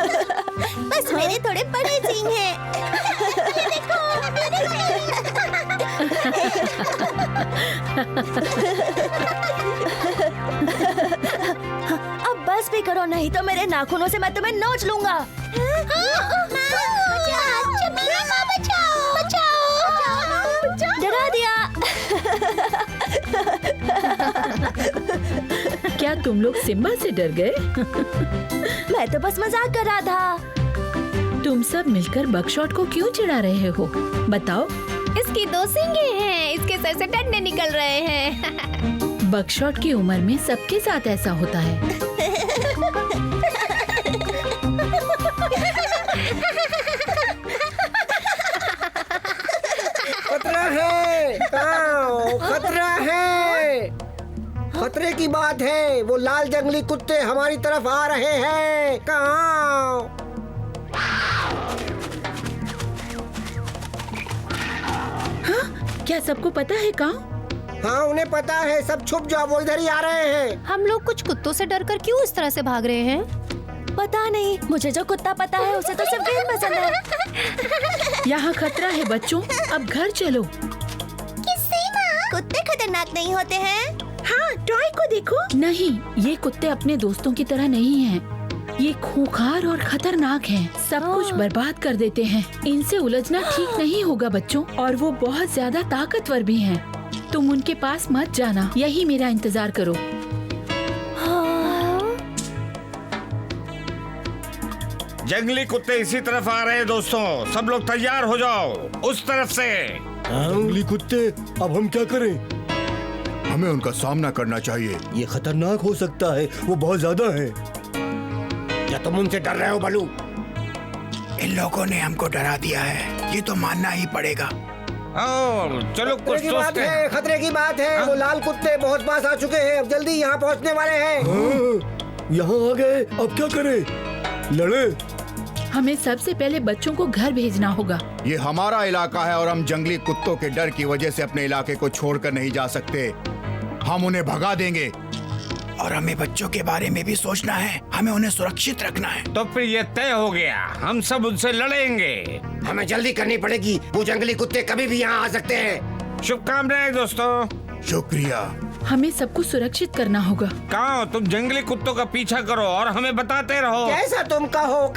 बस मेरे थोड़े बड़े सींग हैं। ये देखो, अब बस भी करो, नहीं तो मेरे नाखूनों से मैं तुम्हें नोच लूंगा। डरा दिया। क्या तुम लोग सिम्बा से डर गए? मैं तो बस मजाक कर रहा था। तुम सब मिलकर बकशॉट को क्यों चिढ़ा रहे हो? बताओ। इसकी 2 सींगे हैं, इसके सर से डंडे निकल रहे हैं। बकशॉट की उम्र में सबके साथ ऐसा होता है। खतरा है, खतरा है, खतरे की बात है। वो लाल जंगली कुत्ते हमारी तरफ आ रहे हैं। कहाँ? हाँ? क्या सबको पता है कहाँ? हाँ, उन्हें पता है। सब छुप जाओ, वो इधर ही आ रहे हैं। हम लोग कुछ कुत्तों से डरकर क्यों इस तरह से भाग रहे हैं? पता नहीं, मुझे जो कुत्ता पता है उसे तो सिर्फ गेंद पसंद है। यहाँ खतरा है बच्चों, अब घर चलो। किससे माँ? कुत्ते खतरनाक नहीं होते हैं। हाँ, टॉय को देखो। नहीं, ये कुत्ते अपने दोस्तों की तरह नहीं हैं। ये खूंखार और खतरनाक हैं। सब कुछ बर्बाद कर देते हैं। इनसे उलझना ठीक नहीं होगा बच्चों, और वो बहुत ज्यादा ताकतवर भी हैं। तुम उनके पास मत जाना, यही मेरा इंतजार करो। जंगली कुत्ते इसी तरफ आ रहे हैं दोस्तों, सब लोग तैयार हो जाओ। उस तरफ से। जंगली कुत्ते, अब हम क्या करें? हमें उनका सामना करना चाहिए। ये खतरनाक हो सकता है, वो बहुत ज्यादा है। क्या तुम उनसे डर रहे हो बलू? इन लोगों ने हमको डरा दिया है, ये तो मानना ही पड़ेगा। चलो खतरे कुछ की बात सोचते है, हैं। खतरे की बात है। वो लाल कुत्ते बहुत पास आ चुके हैं, अब जल्दी यहाँ पहुँचने वाले हैं। यहाँ आ गए, अब क्या करें? लड़े? हमें सबसे पहले बच्चों को घर भेजना होगा। ये हमारा इलाका है और हम जंगली कुत्तों के डर की वजह से अपने इलाके को छोड़कर नहीं जा सकते। हम उन्हें भगा देंगे। और हमें बच्चों के बारे में भी सोचना है, हमें उन्हें सुरक्षित रखना है। तो फिर ये तय हो गया, हम सब उनसे लड़ेंगे। हमें जल्दी करनी पड़ेगी, वो जंगली कुत्ते कभी भी यहाँ आ सकते हैं। शुभकामनाएं दोस्तों। शुक्रिया। हमें सबको सुरक्षित करना होगा। कहाँ तुम जंगली कुत्तों का पीछा करो और हमें बताते रहो। जैसा तुम कहो।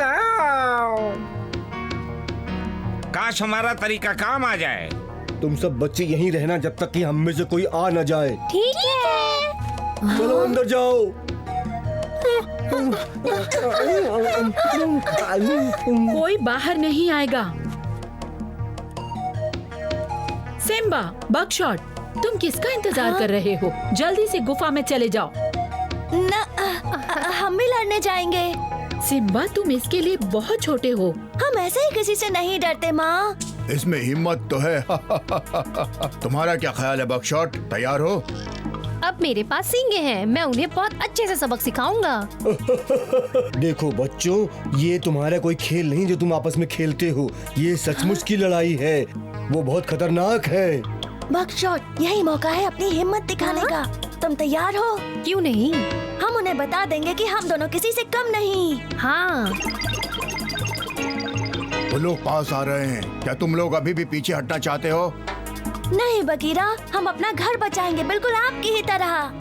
काश हमारा तरीका काम आ जाए। तुम सब बच्चे यहीं रहना जब तक कि हम में से कोई आ न जाए। ठीक है। चलो अंदर जाओ। कोई बाहर नहीं आएगा। सिम्बा, बकशॉट, तुम किसका इंतजार कर रहे हो? जल्दी से गुफा में चले जाओ। न, हम भी लड़ने जाएंगे। सिम्बा, तुम इसके लिए बहुत छोटे हो। हम ऐसे ही किसी से नहीं डरते माँ। इसमें हिम्मत तो है। तुम्हारा क्या ख्याल है बकशॉट, तैयार हो? अब मेरे पास सींगे हैं, मैं उन्हें बहुत अच्छे से सबक सिखाऊंगा। देखो बच्चों, ये तुम्हारा कोई खेल नहीं जो तुम आपस में खेलते हो। ये सचमुच की लड़ाई है, वो बहुत खतरनाक है। बकशॉट, यही मौका है अपनी हिम्मत दिखाने का। तुम तैयार हो? क्यों नहीं? हम उन्हें बता देंगे कि हम दोनों किसी से कम नहीं। हाँ। वो लोग पास आ रहे हैं। क्या तुम लोग अभी भी पीछे हटना चाहते हो? नहीं बगीरा, हम अपना घर बचाएंगे, बिल्कुल आपकी ही तरह।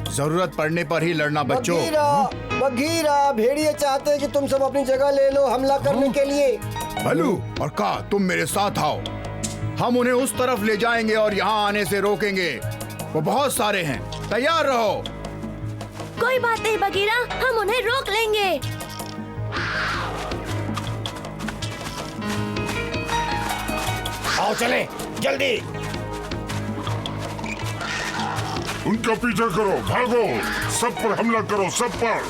जरूरत पड़ने पर ही लड़ना बच्चों। बगीरा, भेड़िए चाहते हैं कि तुम सब अपनी जगह ले लो हमला करने के लिए। भलू और का, तुम मेरे साथ आओ। हम उन्हें उस तरफ ले जाएंगे और यहाँ आने से रोकेंगे। वो बहुत सारे हैं, तैयार रहो। कोई बात नहीं बगीरा, हम उन्हें रोक लेंगे। आओ चले, जल्दी। उनका पीछा करो, भागो, सब पर हमला करो, सब पर।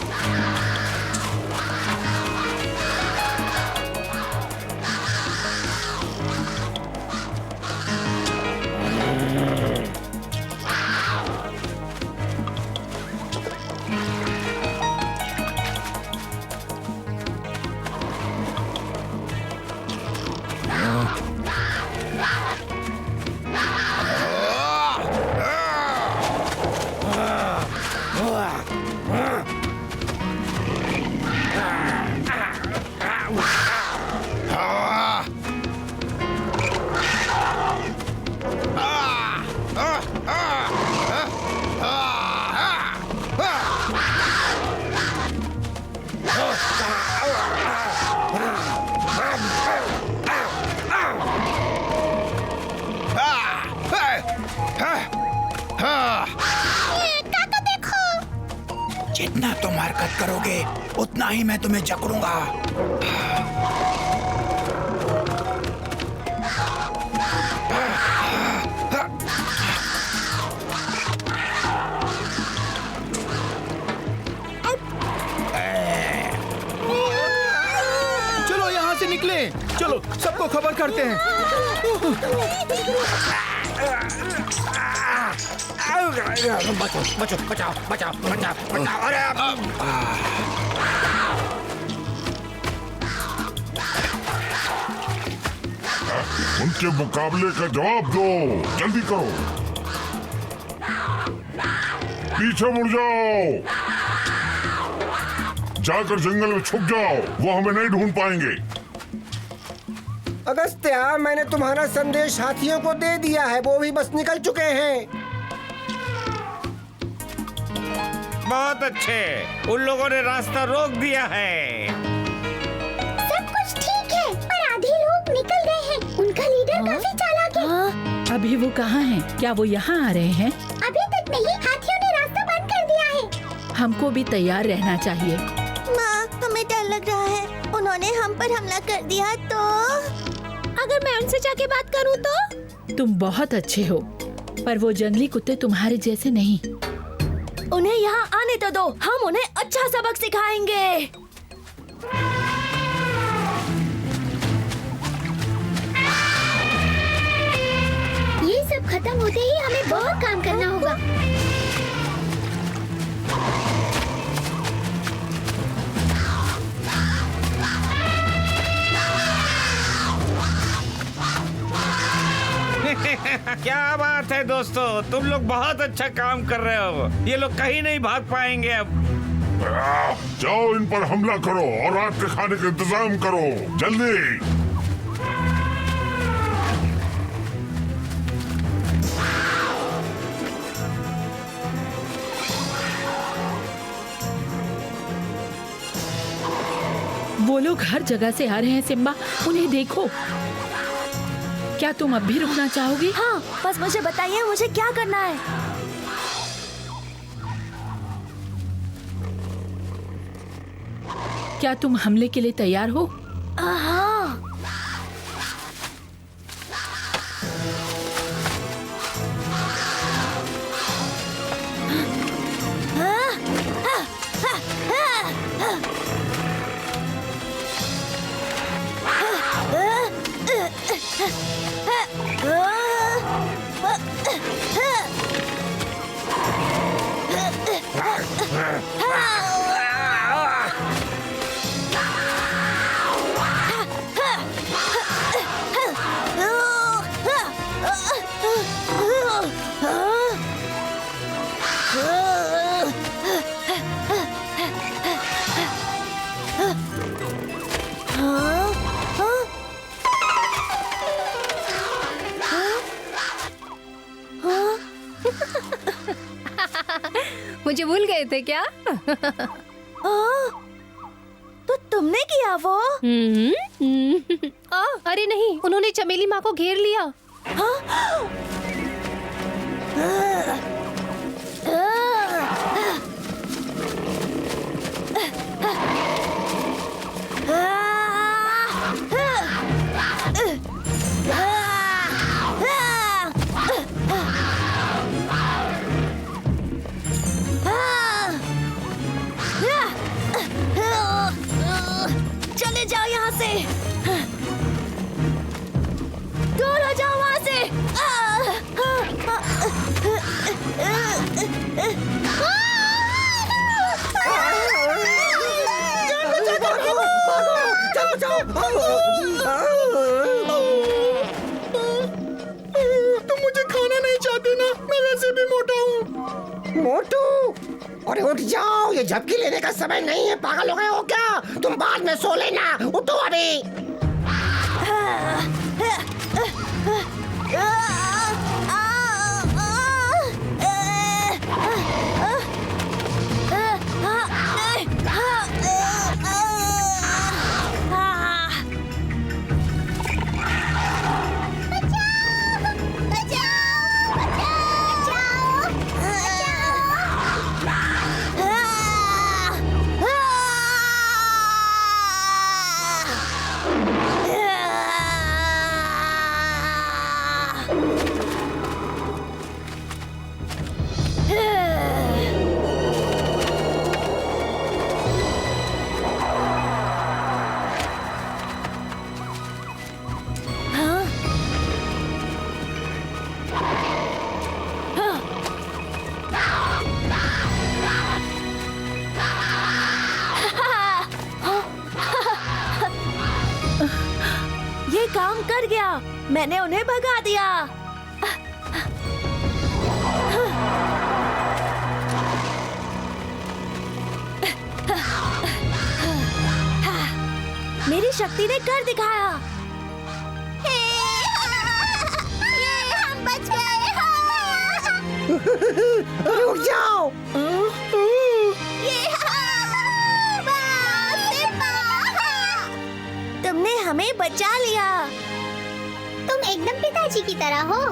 काका देखो। जितना तुम हरकत करोगे उतना ही मैं तुम्हें जकड़ूंगा। चलो यहाँ से निकले, चलो सबको खबर करते हैं। बचो बचो बचाओ बचाओ बचाओ बचाओ। अरे उनके मुकाबले का जवाब दो, जल्दी करो। पीछे मुड़ जाओ, जाकर जंगल में छुप जाओ, वो हमें नहीं ढूंढ पाएंगे। अगस्त्या, मैंने तुम्हारा संदेश हाथियों को दे दिया है, वो भी बस निकल चुके हैं। बहुत अच्छे, उन लोगों ने रास्ता रोक दिया है। सब कुछ ठीक है, पर आधे लोग निकल गए हैं। उनका लीडर काफी चालाक है। अभी वो कहाँ हैं? क्या वो यहाँ आ रहे हैं? अभी तक नहीं, हाथियों ने रास्ता बंद कर दिया है। हमको भी तैयार रहना चाहिए। माँ, हमें डर लग रहा है, उन्होंने हम पर हमला कर दिया तो। अगर मैं उनसे जाके बात करूं तो? तुम बहुत अच्छे हो, पर वो जंगली कुत्ते तुम्हारे जैसे नहीं। उन्हें यहाँ आने तो दो, हम उन्हें अच्छा सबक सिखाएंगे। ये सब खत्म होते ही हमें बहुत काम करना होगा। क्या बात है दोस्तों, तुम लोग बहुत अच्छा काम कर रहे हो। ये लोग कहीं नहीं भाग पाएंगे अब। जाओ, इन पर हमला करो और रात के खाने का इंतजाम करो, जल्दी। वो लोग हर जगह से आ रहे हैं सिम्बा, उन्हें देखो। क्या तुम अब भी रुकना चाहोगी? हाँ, बस मुझे बताइए मुझे क्या करना है। क्या तुम हमले के लिए तैयार हो? हाँ। मुझे भूल गए थे क्या? तो तुमने किया वो? अरे नहीं, उन्होंने चमेली माँ को घेर लिया। चले जाओ यहाँ से, दूर हो जाओ वहाँ से। तुम मुझे खाना नहीं चाहते ना? मैं वैसे भी मोटा हूँ। मोटू, अरे उठ जाओ, ये झपकी लेने का समय नहीं है। पागल हो गए हो क्या? तुम बाद में सो लेना, उठो अभी। कर गया। मैंने उन्हें भगा दिया। मेरी शक्ति ने कर दिखाया। हम बच गए। रुक जाओ। तुमने हमें बचा लिया। तुम एकदम पिताजी की तरह हो।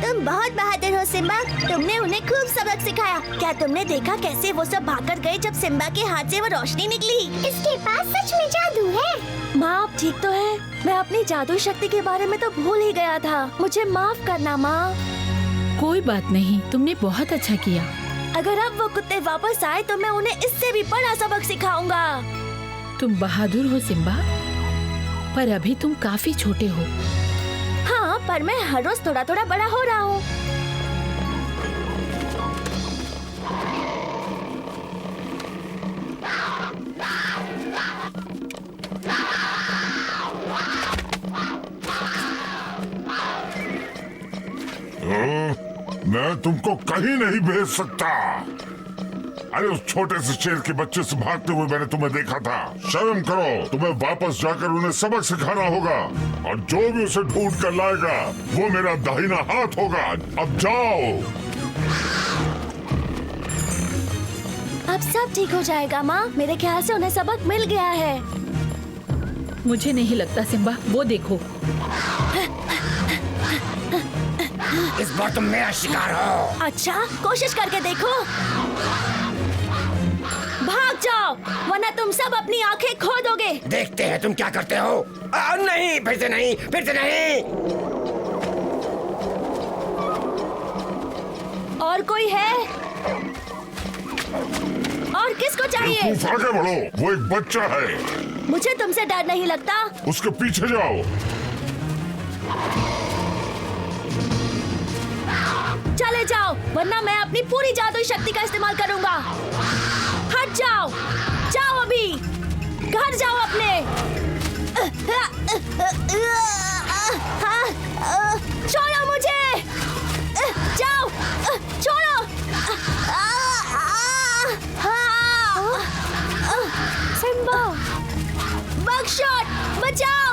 तुम बहुत बहादुर हो सिम्बा। तुमने उन्हें खूब सबक सिखाया। क्या तुमने देखा कैसे वो सब भागकर गए जब सिम्बा के हाथ से वो रोशनी निकली? इसके पास सच में जादू है। माँ आप ठीक तो है? मैं अपनी जादू शक्ति के बारे में तो भूल ही गया था। मुझे माफ करना माँ। कोई बात नहीं, तुमने बहुत अच्छा किया। अगर अब वो कुत्ते वापस आए तो मैं उन्हें इससे भी बड़ा सबक सिखाऊंगा। तुम बहादुर हो सिम्बा, पर अभी तुम काफी छोटे हो। हाँ, पर मैं हर रोज थोड़ा थोड़ा बड़ा हो रहा हूँ। मैं तुमको कहीं नहीं भेज सकता। अरे उस छोटे से शेर के बच्चे से भागते हुए मैंने तुम्हें देखा था। शर्म करो। तुम्हें वापस जाकर उन्हें सबक सिखाना होगा और जो भी उसे ढूंढ कर लाएगा वो मेरा दाहिना हाथ होगा। अब जाओ। अब सब ठीक हो जाएगा माँ। मेरे ख्याल से उन्हें सबक मिल गया है। मुझे नहीं लगता सिम्बा, वो देखो। इस बार तुम मेरा शिकार हो। अच्छा, कोशिश करके देखो। भाग जाओ, वरना तुम सब अपनी आंखें खो दोगे। देखते हैं तुम क्या करते हो। नहीं, फिर से नहीं, फिर से नहीं। और कोई है? और किसको चाहिए? बेवकूफ, आगे बढ़ो। वो एक बच्चा है। मुझे तुमसे डर नहीं लगता। उसके पीछे जाओ। चले जाओ, वरना मैं अपनी पूरी जादुई शक्ति का इस्तेमाल करूंगा। हट जाओ, जाओ अभी, घर जाओ अपने। छोड़ो मुझे, जाओ, छोड़ो। सिम्बा, बगशॉट, बचाओ,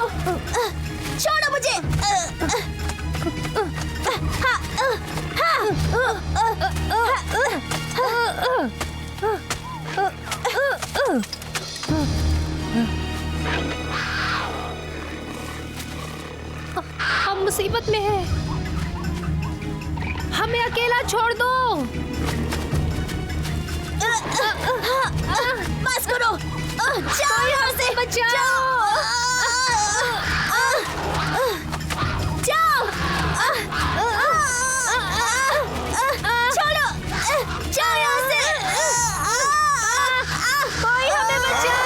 छोड़ो मुझे। हम मुसीबत में हैं। हमें अकेला छोड़ दो। बस करो, जाओ यहाँ से, बचाओ। जाओ, छोड़ो, जाओ यहाँ से। कोई हमें बचाओ।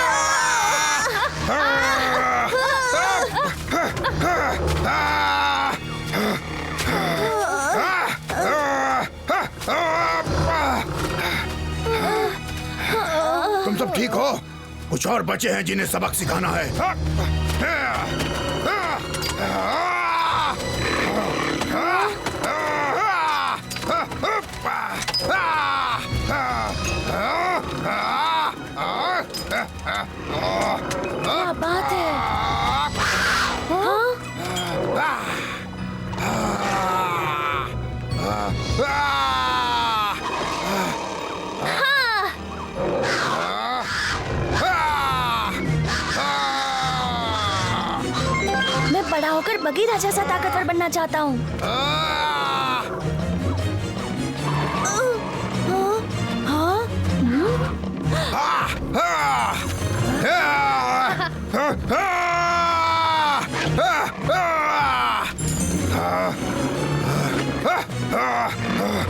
तुम सब ठीक हो? कुछ और बचे हैं जिन्हें सबक सिखाना है। क्या बात है? मैं बड़ा होकर बगीरा जैसा ताकतवर बनना चाहता हूँ।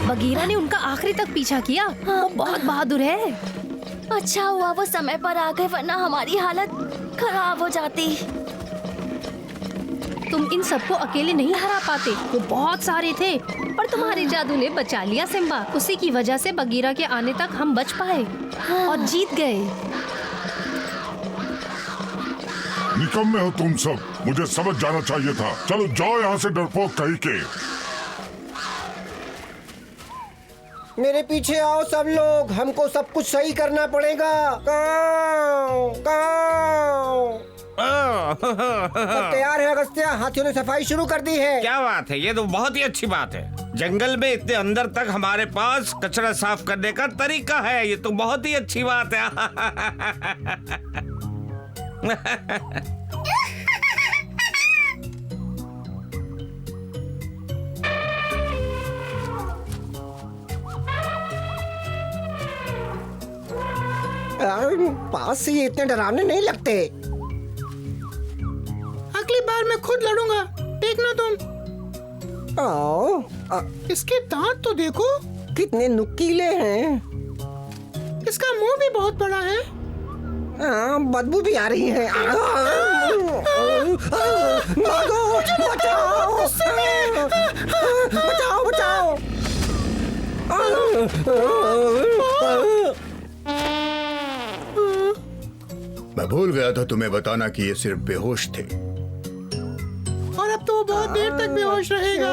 बगीरा ने उनका आखिरी तक पीछा किया। वो बहुत बहादुर है। अच्छा हुआ वो समय पर आ गए, वरना हमारी हालत खराब हो जाती। तुम इन सबको अकेले नहीं हरा पाते। वो बहुत सारे थे, पर तुम्हारे जादू ने बचा लिया सिम्बा। उसी की वजह से बगीरा के आने तक हम बच पाए और जीत गए। निकम्मे हो तुम सब। मुझे समझ जाना चाहिए था। चलो जाओ यहाँ से डरपोक कहीं के। मेरे पीछे आओ सब लोग, हमको सब कुछ सही करना पड़ेगा। काऊ, काऊ। सब तैयार है अगस्त्या, हाथियों ने सफाई शुरू कर दी है। क्या बात है, ये तो बहुत ही अच्छी बात है। जंगल में इतने अंदर तक हमारे पास कचरा साफ करने का तरीका है, ये तो बहुत ही अच्छी बात है। पास से ये इतने डरावने नहीं लगते। अगली बार मैं खुद लड़ूंगा, देखना तुम। आओ, इसके दांत तो देखो, कितने नुकीले हैं। इसका मुंह भी बहुत बड़ा है। बदबू भी आ रही है। भागो, बचाओ, बचाओ, बचाओ। मैं भूल गया था तुम्हें बताना कि ये सिर्फ बेहोश थे। और अब तो वो बहुत देर तक बेहोश रहेगा।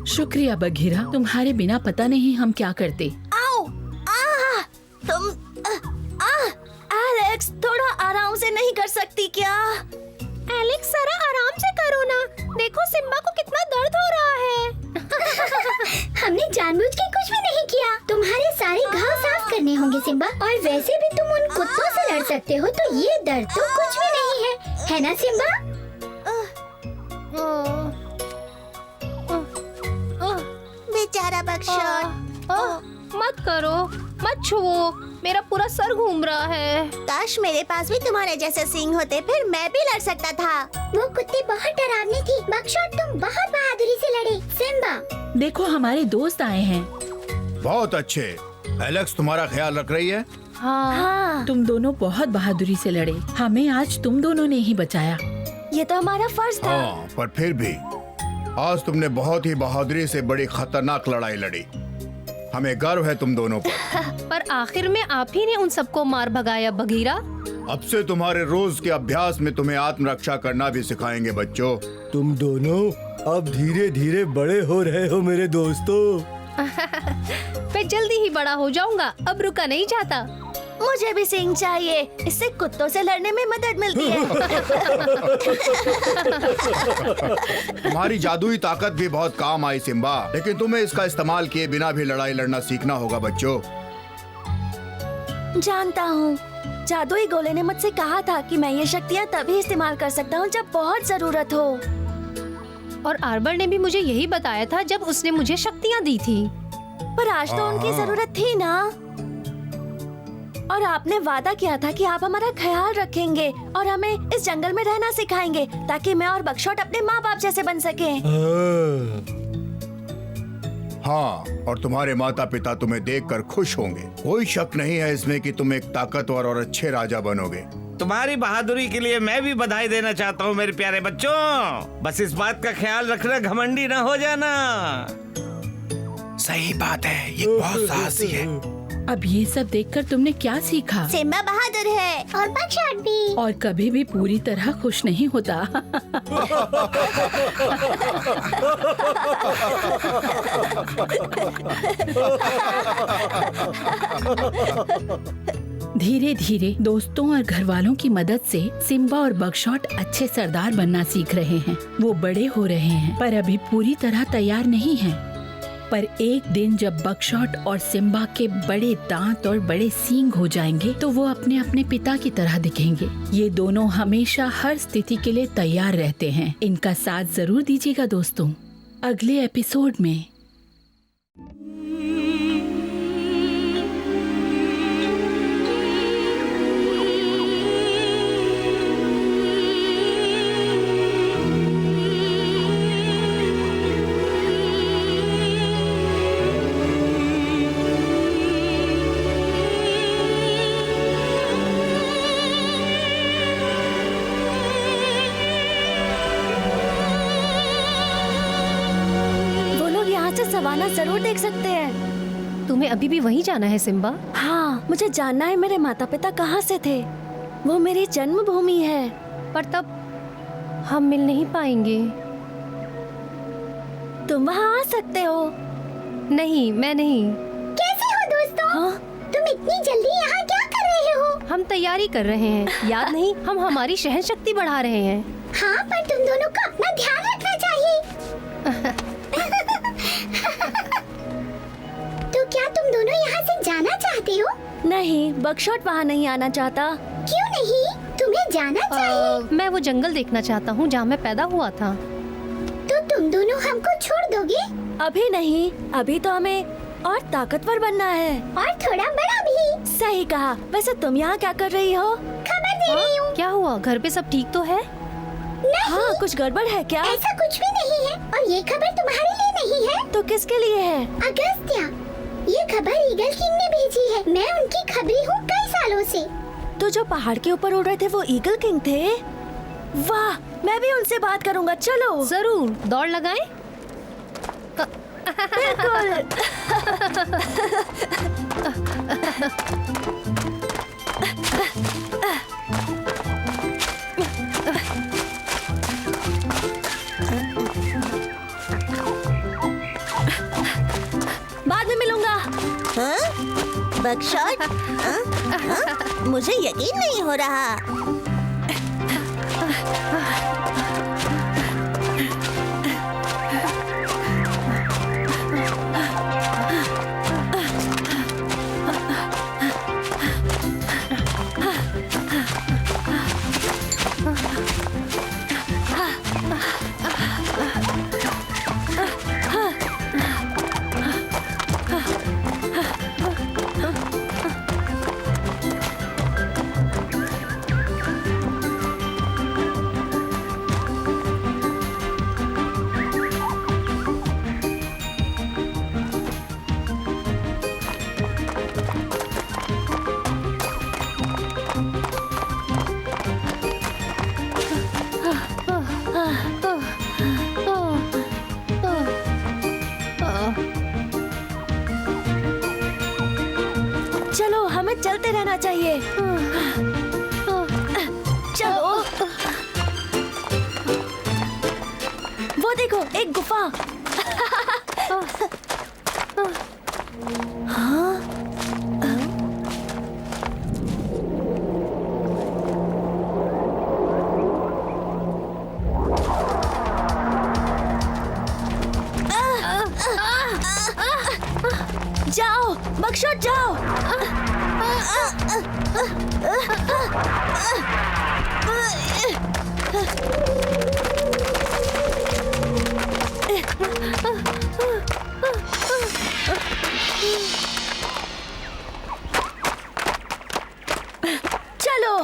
शुक्रिया बघीरा, तुम्हारे बिना पता नहीं हम क्या करते। आओ, तुम एलेक्स थोड़ा आराम से नहीं कर सकती क्या? एलेक्स जरा आराम से करो ना, देखो सिम्बा को कितना दर्द हो रहा है। हमने जानबूझ के कुछ भी नहीं किया। तुम्हारे सारे घाव साफ करने होंगे सिम्बा, और वैसे भी तुम उन कुत्तों से लड़ सकते हो, तो ये दर्द तो कुछ भी नहीं है ना सिम्बा? बेचारा बकशॉट। मत करो, मत छुओ, मेरा पूरा सर घूम रहा है। काश मेरे पास भी तुम्हारे जैसे सींग होते, फिर मैं भी लड़ सकता था। वो कुत्ते बहुत डरावने थे। बकशॉट तुम बहुत बहादुरी से लड़े। सिम्बा देखो हमारे दोस्त आए हैं। बहुत अच्छे। एलेक्स तुम्हारा ख्याल रख रही है। हाँ, तुम दोनों बहुत बहादुरी से लड़े, हमें आज तुम दोनों ने ही बचाया। ये तो हमारा फर्ज था। हाँ, पर फिर भी आज तुमने बहुत ही बहादुरी से बड़ी खतरनाक लड़ाई लड़ी। हमें गर्व है तुम दोनों पर। पर आखिर में आप ही ने उन सबको मार भगाया बघीरा। अब से तुम्हारे रोज के अभ्यास में तुम्हें आत्मरक्षा करना भी सिखाएंगे बच्चों। तुम दोनों अब धीरे धीरे बड़े हो रहे हो मेरे दोस्तों। मैं जल्दी ही बड़ा हो जाऊंगा, अब रुका नहीं जाता। मुझे भी सींग चाहिए, इससे कुत्तों से लड़ने में मदद मिलती है। तुम्हारी जादुई ताकत भी बहुत काम आई सिम्बा, लेकिन तुम्हें इसका इस्तेमाल किए बिना भी लड़ाई लड़ना सीखना होगा बच्चों। जानता हूँ, जादुई गोले ने मुझसे कहा था कि मैं ये शक्तियाँ तभी इस्तेमाल कर सकता हूँ जब बहुत जरूरत हो। और आर्बर ने भी मुझे यही बताया था जब उसने मुझे शक्तियाँ दी थी। पर आज तो उनकी जरूरत थी ना। और आपने वादा किया था कि आप हमारा ख्याल रखेंगे और हमें इस जंगल में रहना सिखाएंगे, ताकि मैं और बकशॉट अपने माँ बाप जैसे बन सकें। हाँ, और तुम्हारे माता पिता तुम्हें देखकर खुश होंगे। कोई शक नहीं है इसमें कि तुम एक ताकतवर और अच्छे राजा बनोगे। तुम्हारी बहादुरी के लिए मैं भी बधाई देना चाहता हूँ मेरे प्यारे बच्चों। बस इस बात का ख्याल रखना, घमंडी ना हो जाना। सही बात है, ये बहुत साहसी है। अब ये सब देखकर तुमने क्या सीखा? सिम्बा बहादुर है और बकशॉट भी। और कभी भी पूरी तरह खुश नहीं होता। धीरे धीरे दोस्तों और घर वालों की मदद से सिम्बा और बकशॉट अच्छे सरदार बनना सीख रहे हैं। वो बड़े हो रहे हैं, पर अभी पूरी तरह तैयार नहीं हैं। पर एक दिन जब बकशॉट और सिम्बा के बड़े दांत और बड़े सींग हो जाएंगे, तो वो अपने अपने पिता की तरह दिखेंगे। ये दोनों हमेशा हर स्थिति के लिए तैयार रहते हैं। इनका साथ जरूर दीजिएगा दोस्तों अगले एपिसोड में। सवाना जरूर देख सकते हैं। तुम्हें अभी भी वहीं जाना है सिम्बा? हाँ, मुझे जानना है मेरे माता पिता कहाँ से थे। वो मेरी जन्मभूमि है। पर तब हम मिल नहीं पाएंगे। तुम वहाँ आ सकते हो। नहीं, मैं नहीं। कैसे हो दोस्तों? हाँ? तुम इतनी जल्दी यहाँ क्या कर रहे हो? हम तैयारी कर रहे हैं। याद नहीं, हम हमारी सहन शक्ति बढ़ा रहे हैं। हाँ, पर तुम दोनों को अपना ध्यान रखना चाहिए। तो क्या तुम दोनों यहाँ से जाना चाहते हो? नहीं, बकशॉट वहाँ नहीं आना चाहता। क्यों नहीं? तुम्हें जाना चाहिए। मैं वो जंगल देखना चाहता हूँ जहाँ मैं पैदा हुआ था। तो तुम दोनों हमको छोड़ दोगे? अभी नहीं, अभी तो हमें और ताकतवर बनना है। और थोड़ा बड़ा भी। सही कहा। वैसे तुम यहाँ क्या कर रही हो? खबर दे रही हूँ। क्या हुआ? घर पे सब ठीक तो है? नहीं, हाँ, कुछ गड़बड़ है क्या? ऐसा कुछ भी नहीं है। और ये खबर तुम्हारे लिए नहीं है। तो किसके लिए है? अगस्त्या, ये खबर ईगल किंग ने भेजी है। मैं उनकी खबरी हूँ कई सालों से। तो जो पहाड़ के ऊपर उड़ रहे थे वो ईगल किंग थे? वाह, मैं भी उनसे बात करूंगा। चलो। जरूर। दौड़ लगाएं? बिल्कुल। बाद में मिलूंगा। बकशॉट? मुझे यकीन नहीं हो रहा। चलो, हमें चलते रहना चाहिए। चलो। वो देखो, एक गुफा। हाँ? जाओ, बकशॉट जाओ। चलो।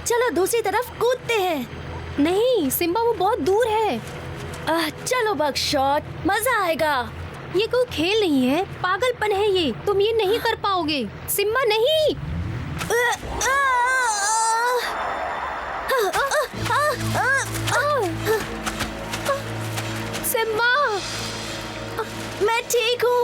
चलो दूसरी तरफ कूदते हैं। नहीं सिम्बा, वो बहुत दूर है। चलो बकशॉट, मजा आएगा। ये कोई खेल नहीं है, पागलपन है ये। तुम ये नहीं कर पाओगे। सिम्बा नहीं। सिम्बा, मैं ठीक हूँ।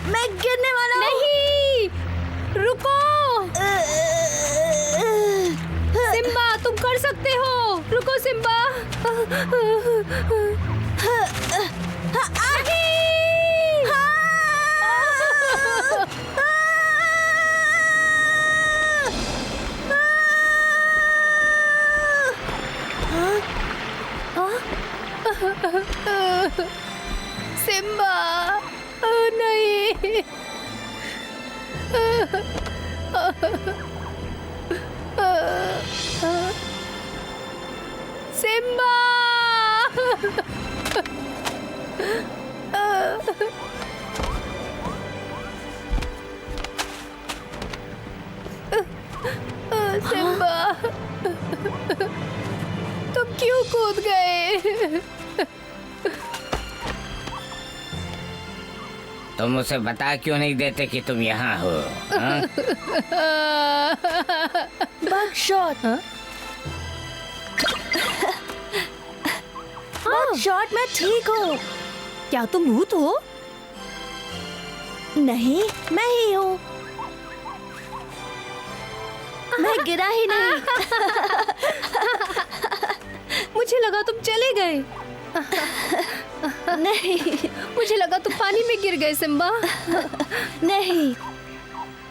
मैं गिरने वाला हूँ। नहीं, रुको। सिम्बा, तुम कर सकते हो। रुको सिम्बा। सिम्बा, नहीं। सिम्बा। तुम उसे बता क्यों नहीं देते कि तुम यहाँ हो? हाँ? बकशॉट, बकशॉट, मैं ठीक हूँ। क्या तुम भूत हो? नहीं, मैं ही हूँ। मैं गिरा ही नहीं। मुझे लगा तुम चले गए। नहीं, मुझे लगा तुम पानी में गिर गए सिम्बा। नहीं,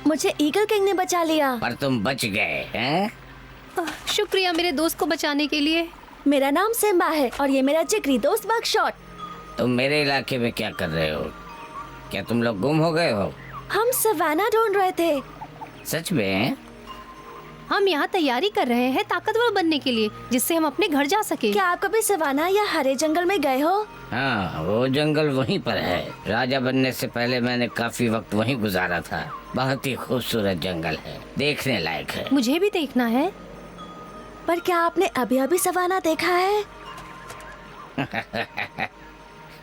मुझे ईगल किंग ने बचा लिया। पर तुम बच गए हैं? शुक्रिया मेरे दोस्त को बचाने के लिए। मेरा नाम सिम्बा है और ये मेरा जिगरी दोस्त बकशॉट। तुम मेरे इलाके में क्या कर रहे हो? क्या तुम लोग गुम हो गए हो? हम सवाना ढूंढ रहे थे। सच में? हम यहाँ तैयारी कर रहे हैं ताकतवर बनने के लिए, जिससे हम अपने घर जा सके। क्या आप कभी सवाना या हरे जंगल में गए हो? हाँ, वो जंगल वहीं पर है। राजा बनने से पहले मैंने काफी वक्त वहीं गुजारा था। बहुत ही खूबसूरत जंगल है, देखने लायक है। मुझे भी देखना है। पर क्या आपने अभी अभी सवाना देखा है?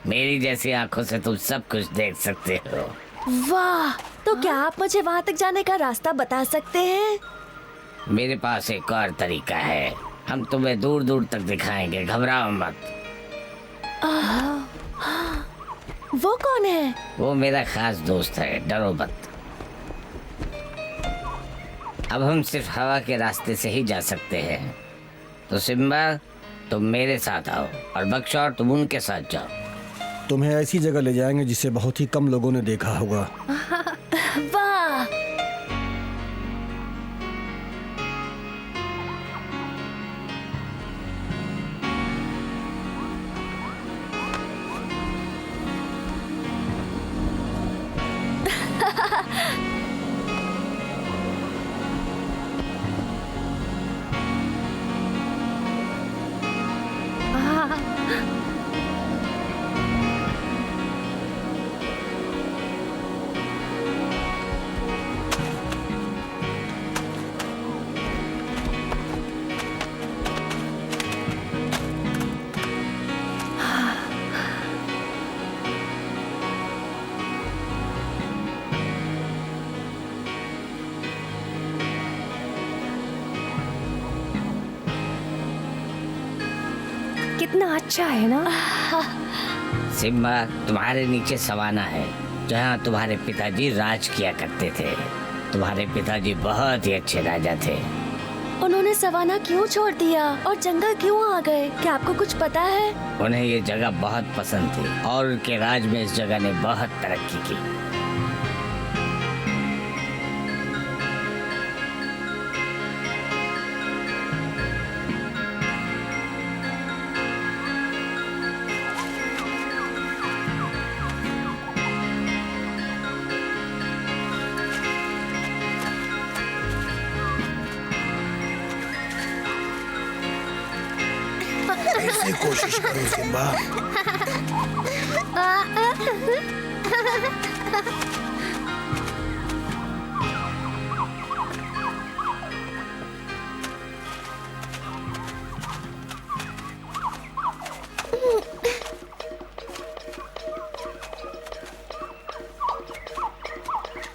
मेरी जैसी आंखों से तुम सब कुछ देख सकते हो। वाह, तो क्या आप मुझे वहाँ तक जाने का रास्ता बता सकते हैं? मेरे पास एक और तरीका है। हम तुम्हें दूर दूर तक दिखाएंगे, घबराओ मत। वो कौन है? वो मेरा खास दोस्त है, डरो मत। अब हम सिर्फ हवा के रास्ते से ही जा सकते हैं। तो सिम्बा, तुम मेरे साथ आओ और बकशॉट तुम उनके साथ जाओ। तुम्हें ऐसी जगह ले जाएंगे जिसे बहुत ही कम लोगों ने देखा होगा। वाह, कितना अच्छा है ना? सिम्बा, तुम्हारे नीचे सवाना है, जहाँ तुम्हारे पिताजी राज किया करते थे। तुम्हारे पिताजी बहुत ही अच्छे राजा थे। उन्होंने सवाना क्यों छोड़ दिया और जंगल क्यों आ गए? क्या आपको कुछ पता है? उन्हें ये जगह बहुत पसंद थी और उनके राज में इस जगह ने बहुत तरक्की की। ऐसी कोशिश करो सिम्बा।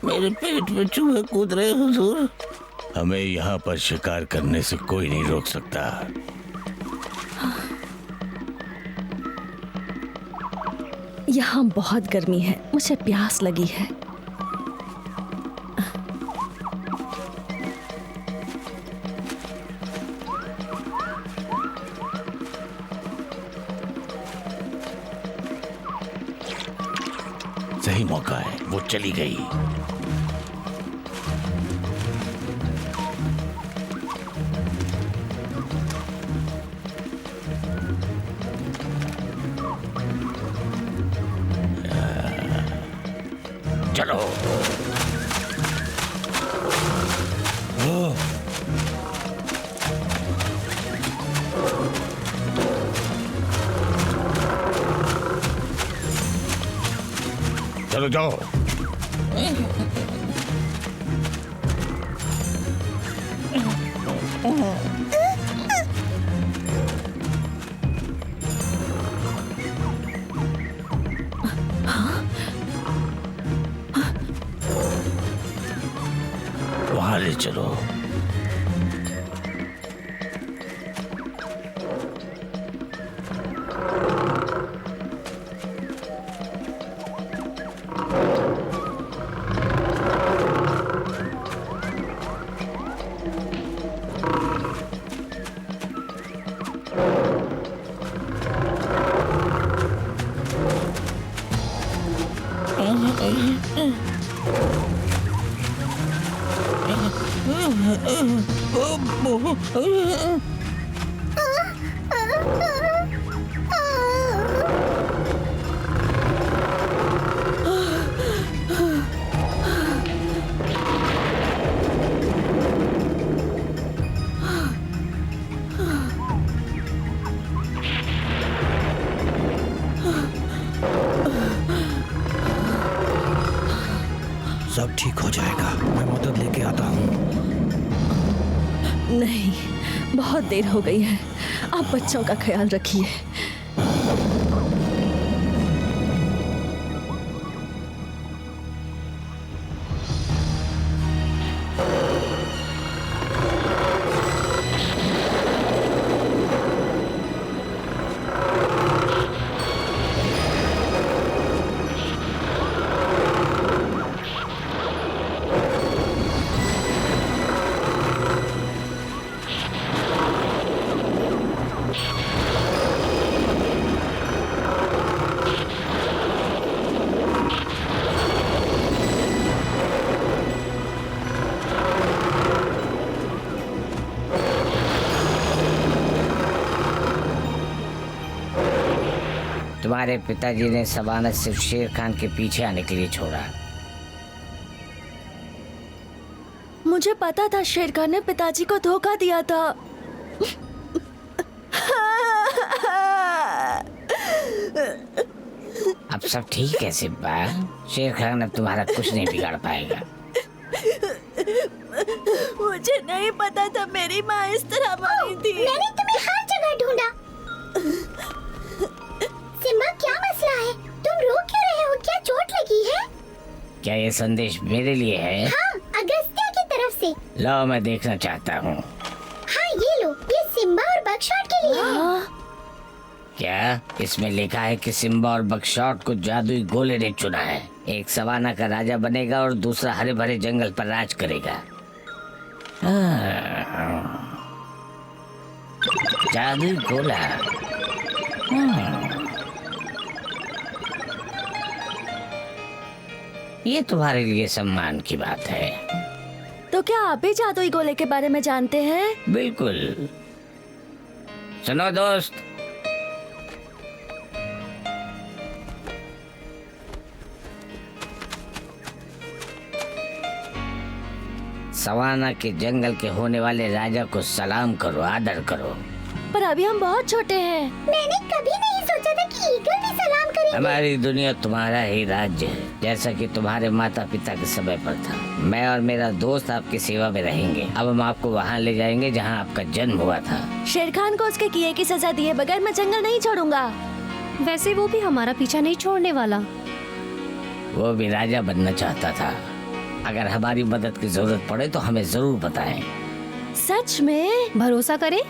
मेरे पेट में चूहे कूद रहे हुजूर। हमें यहाँ पर शिकार करने से कोई नहीं रोक सकता। यहाँ बहुत गर्मी है, मुझे प्यास लगी है। सही मौका है, वो चली गई। चलो। चलो जाओ। चलो। सब ठीक हो जाएगा, मैं मदद लेके आता हूँ। नहीं, बहुत देर हो गई है। आप बच्चों का ख्याल रखिए। तुम्हारे पिताजी ने सवाना सिर्फ शेर खान के पीछे आने के लिए छोड़ा। मुझे पता था शेर खान ने पिताजी को धोखा दिया था। अब सब ठीक है सिम्बा, शेर खान अब तुम्हारा कुछ नहीं बिगाड़ पाएगा। मुझे नहीं पता था मेरी माँ इस तरह मरी थी। मैंने तुम्हें हर जगह ढूंढा। सिम्बा, क्या मसला है? तुम रो क्यों रहे हो? क्या चोट लगी है? क्या ये संदेश मेरे लिए है? हाँ, अगस्त्या की तरफ से। लो, मैं देखना चाहता हूँ। हाँ, ये लो, ये सिम्बा और बकशॉट के लिए है। क्या इसमें लिखा है कि सिम्बा और बकशॉट को जादुई गोले ने चुना है? एक सवाना का राजा बनेगा और दूसरा हरे भरे जंगल पर राज करेगा। जादुई गोला। ये तुम्हारे लिए सम्मान की बात है। तो क्या आप भी जादुई गोले के बारे में जानते हैं? बिल्कुल। सुनो दोस्त, सवाना के जंगल के होने वाले राजा को सलाम करो, आदर करो। पर अभी हम बहुत छोटे हैं। मैंने कभी नहीं सोचा था कि ईगल भी सलाम करेंगे। हमारी दुनिया तुम्हारा ही राज्य है, जैसा कि तुम्हारे माता पिता के समय पर था। मैं और मेरा दोस्त आपकी सेवा में रहेंगे। अब हम आपको वहाँ ले जाएंगे जहाँ आपका जन्म हुआ था। शेर खान को उसके किए की सजा दिए बगैर मैं जंगल नहीं छोड़ूंगा। वैसे वो भी हमारा पीछा नहीं छोड़ने वाला। वो भी राजा बनना चाहता था। अगर हमारी मदद की जरूरत पड़े तो हमें जरूर बताएं। सच में? भरोसा करें?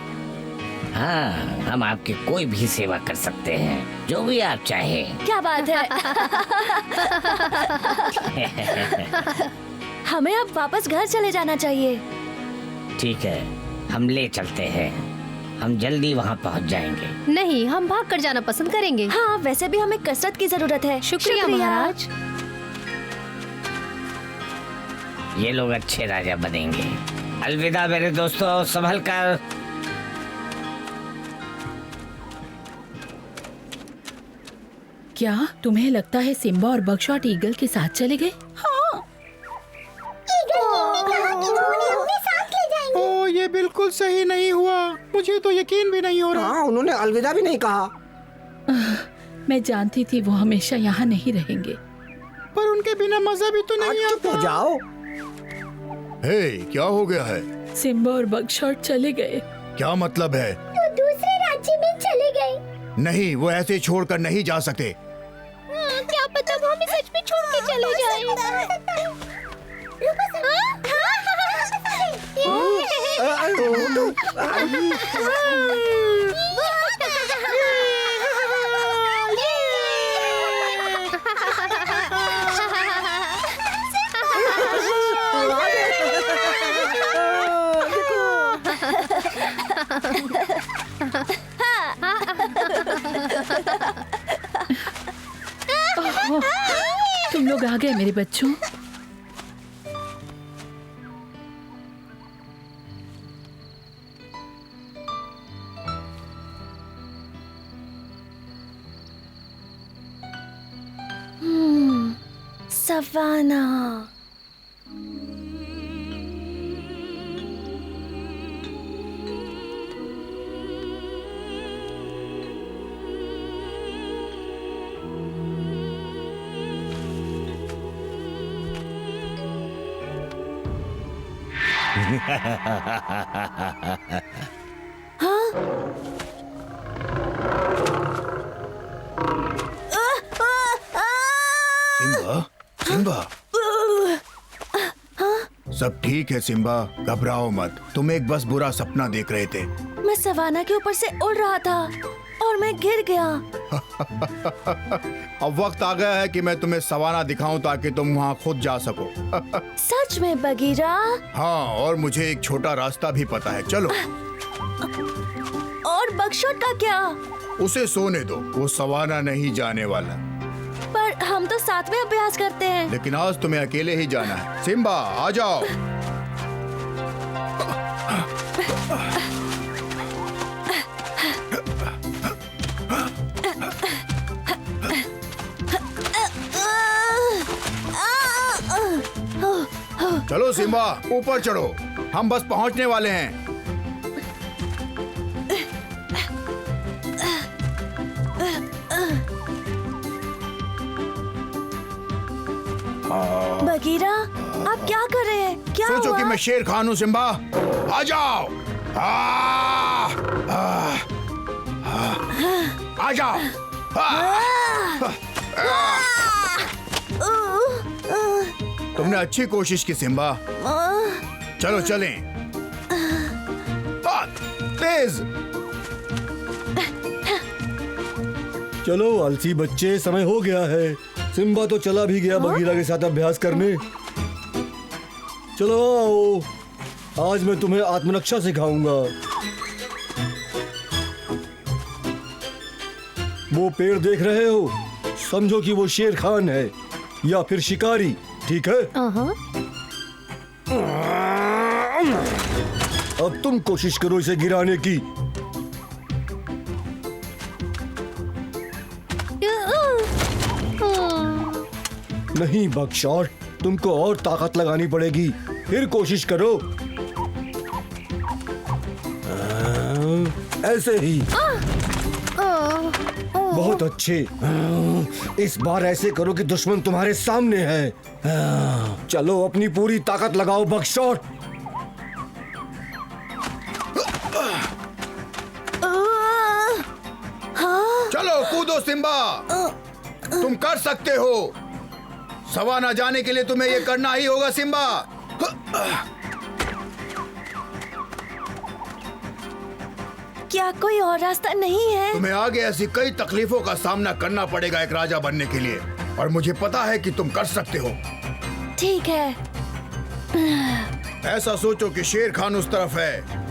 हाँ, हम आपकी कोई भी सेवा कर सकते हैं, जो भी आप चाहें। क्या बात है। हमें अब वापस घर चले जाना चाहिए। ठीक है, हम ले चलते हैं। हम जल्दी वहाँ पहुँच जाएंगे। नहीं, हम भाग कर जाना पसंद करेंगे। हाँ, वैसे भी हमें कसरत की जरूरत है। शुक्रिया महाराज। ये लोग अच्छे राजा बनेंगे। अलविदा मेरे दोस्तों, संभल कर। क्या तुम्हें लगता है सिम्बा और बकशॉट ईगल के साथ चले गए? हाँ। ईगल ने कहा कि वो उन्हें अपने साथ ले जाएंगे। ओ, ये बिल्कुल सही नहीं हुआ। मुझे तो यकीन भी नहीं हो रहा। हाँ, उन्होंने अलविदा भी नहीं कहा। मैं जानती थी वो हमेशा यहाँ नहीं रहेंगे। पर उनके बिना मजा भी तो नहीं आता। हो जाओ। हे, क्या हो गया है? सिम्बा और बकशॉट चले गए। क्या मतलब है? वो दूसरे राज्य में चले गए। नहीं, वो ऐसे छोड़कर नहीं जा सकते। क्या पता वो हमें सच में छोड़ के चले जाएं। तुम लोग आ गए मेरे बच्चों। सवाना। सिम्बा, सिम्बा, सब ठीक है सिम्बा, घबराओ मत। तुम एक बस बुरा सपना देख रहे थे। मैं सवाना के ऊपर से उड़ रहा था और मैं गिर गया। अब वक्त आ गया है कि मैं तुम्हें सवाना दिखाऊं ताकि तुम वहाँ खुद जा सको। सच में बगीरा? हाँ, और मुझे एक छोटा रास्ता भी पता है, चलो। और बगशॉट का क्या? उसे सोने दो, वो सवाना नहीं जाने वाला। पर हम तो साथ में अभ्यास करते हैं। लेकिन आज तुम्हें अकेले ही जाना है। सिम्बा, आ जाओ। चलो सिम्बा, ऊपर चढ़ो, हम बस पहुंचने वाले हैं। बगीरा, आप क्या कर रहे हैं? क्या सोचो हुआ? कि मैं शेर खान हूँ सिम्बा। आ जाओ, आ जाओ। तुमने अच्छी कोशिश की सिम्बा। चलो चलें। तेज। चलो आलसी बच्चे, समय हो गया है। सिम्बा तो चला भी गया बगीरा के साथ अभ्यास करने। चलो आओ, आज मैं तुम्हें आत्मरक्षा सिखाऊंगा। वो पेड़ देख रहे हो, समझो कि वो शेर खान है या फिर शिकारी, ठीक है? अब तुम कोशिश करो इसे गिराने की। नहीं बगशॉट, तुमको और ताकत लगानी पड़ेगी। फिर कोशिश करो। ऐसे ही। बहुत अच्छे। इस बार ऐसे करो कि दुश्मन तुम्हारे सामने है। चलो अपनी पूरी ताकत लगाओ बगशॉट। चलो कूदो सिम्बा, तुम कर सकते हो। सवाना जाने के लिए तुम्हें ये करना ही होगा सिम्बा। क्या कोई और रास्ता नहीं है? तुम्हें आगे ऐसी कई तकलीफों का सामना करना पड़ेगा एक राजा बनने के लिए, और मुझे पता है कि तुम कर सकते हो। ठीक है। ऐसा सोचो कि शेर खान उस तरफ है।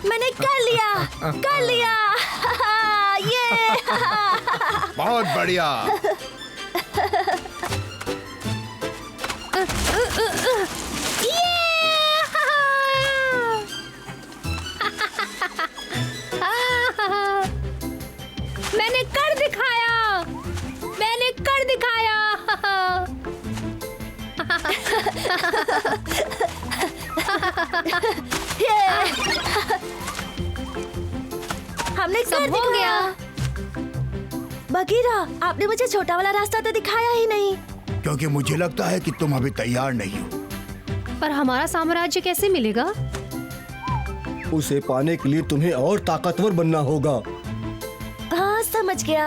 मैंने कर लिया। ये बहुत बढ़िया। मैंने कर दिखाया। हमने कर हो गया। बगीरा, आपने मुझे छोटा वाला रास्ता तो दिखाया ही नहीं। क्योंकि मुझे लगता है कि तुम अभी तैयार नहीं हो। पर हमारा साम्राज्य कैसे मिलेगा? उसे पाने के लिए तुम्हें और ताकतवर बनना होगा। हाँ समझ गया।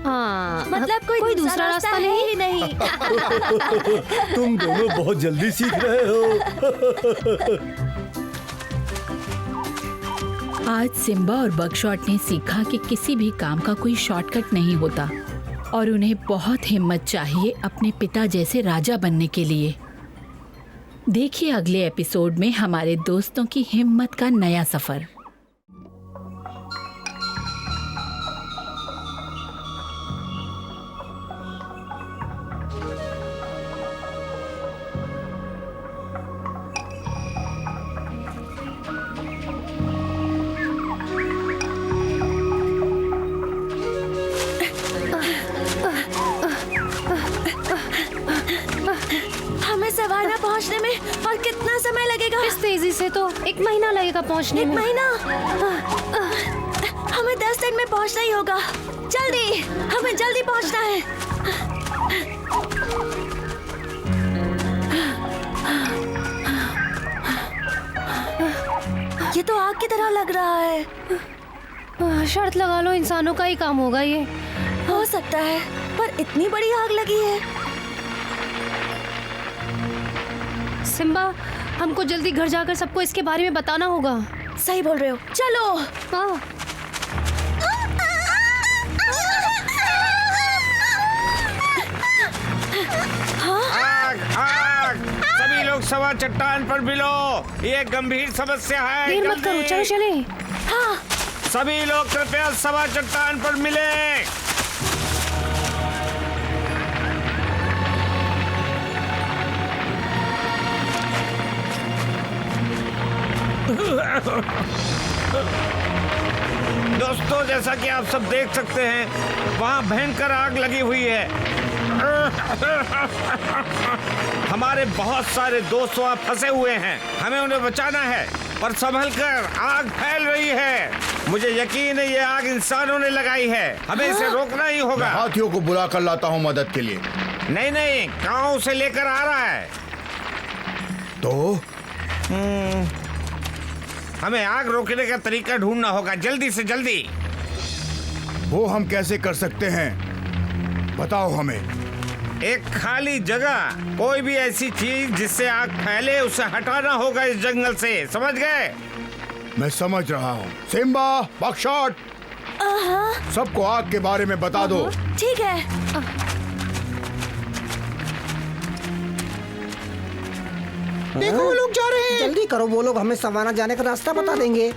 हाँ, मतलब कोई दूसरा रास्ता है ही नहीं। तुम दोनों बहुत जल्दी सीख रहे हो। आज सिम्बा और बगशॉट ने सीखा कि किसी भी काम का कोई शॉर्टकट नहीं होता और उन्हें बहुत हिम्मत चाहिए अपने पिता जैसे राजा बनने के लिए। देखिए अगले एपिसोड में हमारे दोस्तों की हिम्मत का नया सफर। हमें सवाना पहुंचने में और कितना समय लगेगा? इस तेजी से तो 1 महीना लगेगा पहुंचने में। 1 महीना? हमें 10 दिन में पहुंचना ही होगा। जल्दी, हमें जल्दी पहुंचना है। ये तो आग की तरह लग रहा है। शर्त लगा लो इंसानों का ही काम होगा ये। हो सकता है, पर इतनी बड़ी आग लगी है। सिम्बा, हमको जल्दी घर जाकर सबको इसके बारे में बताना होगा। सही बोल रहे हो, चलो। हाँ। आग आग, सभी लोग सवा चट्टान पर मिलो, ये गंभीर समस्या है। देर मत करो, चलो चले। हाँ। सभी लोग कृपया सवा चट्टान पर मिले। दोस्तों, जैसा कि आप सब देख सकते हैं, वहाँ भयंकर आग लगी हुई है। हमारे बहुत सारे दोस्त वहाँ फंसे हुए हैं। हमें उन्हें बचाना है, पर संभल कर, आग फैल रही है। मुझे यकीन है ये आग इंसानों ने लगाई है। हमें इसे रोकना ही होगा। हाथियों को बुला कर लाता हूँ मदद के लिए। नहीं नहीं, गाँव से लेकर आ रहा है। तो हमें आग रोकने का तरीका ढूंढना होगा, जल्दी से जल्दी। वो हम कैसे कर सकते हैं, बताओ हमें। एक खाली जगह, कोई भी ऐसी चीज जिससे आग फैले, उसे हटाना होगा इस जंगल से, समझ गए? मैं समझ रहा हूँ। सिम्बा, बगशॉट, सबको आग के बारे में बता दो। ठीक है। देखो वो लोग जा रहे हैं। जल्दी करो, वो लोग हमें सवाना जाने का रास्ता बता देंगे।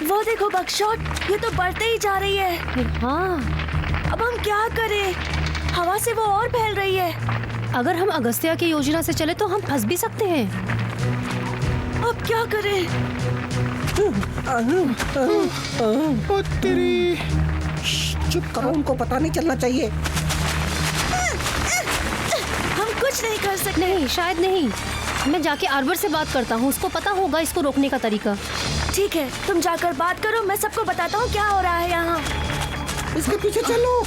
वो देखो बगशॉट, ये तो बढ़ते ही जा रही है। हाँ, अब हम क्या करें? हवा से वो और फैल रही है। अगर हम अगस्त्या की योजना से चले तो हम फंस भी सकते हैं। अब क्या करें? चुप करो, उनको पता नहीं चलना चाहिए। हम कुछ नहीं कर सकते। नहीं, शायद नहीं। मैं जाके आर्बर से बात करता हूँ, उसको पता होगा इसको रोकने का तरीका। ठीक है, तुम जाकर बात करो, मैं सबको बताता हूँ क्या हो रहा है यहाँ। इसके पीछे चलो।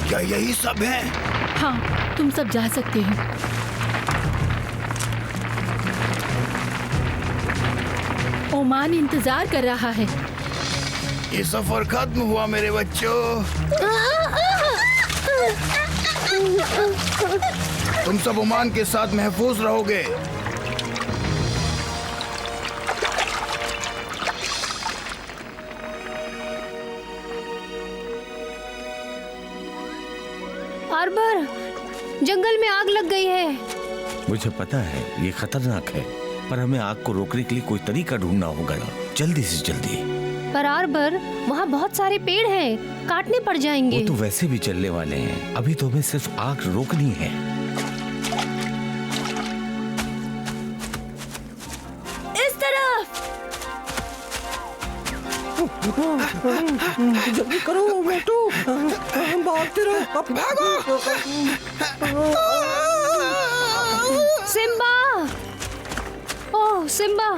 क्या यही सब है? हाँ, तुम सब जा सकते हो। ओमान इंतजार कर रहा है। ये सफर खत्म हुआ मेरे बच्चों। तुम सब ओमान के साथ महफूज रहोगे। आर्बर, जंगल में आग लग गई है। मुझे पता है ये खतरनाक है, पर हमें आग को रोकने के लिए कोई तरीका ढूंढना होगा, जल्दी से जल्दी। पर आर्बर, वहाँ बहुत सारे पेड़ हैं, काटने पड़ जाएंगे। वो तो वैसे भी चलने वाले हैं, अभी तो हमें सिर्फ आग रोकनी है। इस तरफ। जल्दी करो मोटू, भागते रहो, अब भागो। सिम्बा! ओह सिम्बा,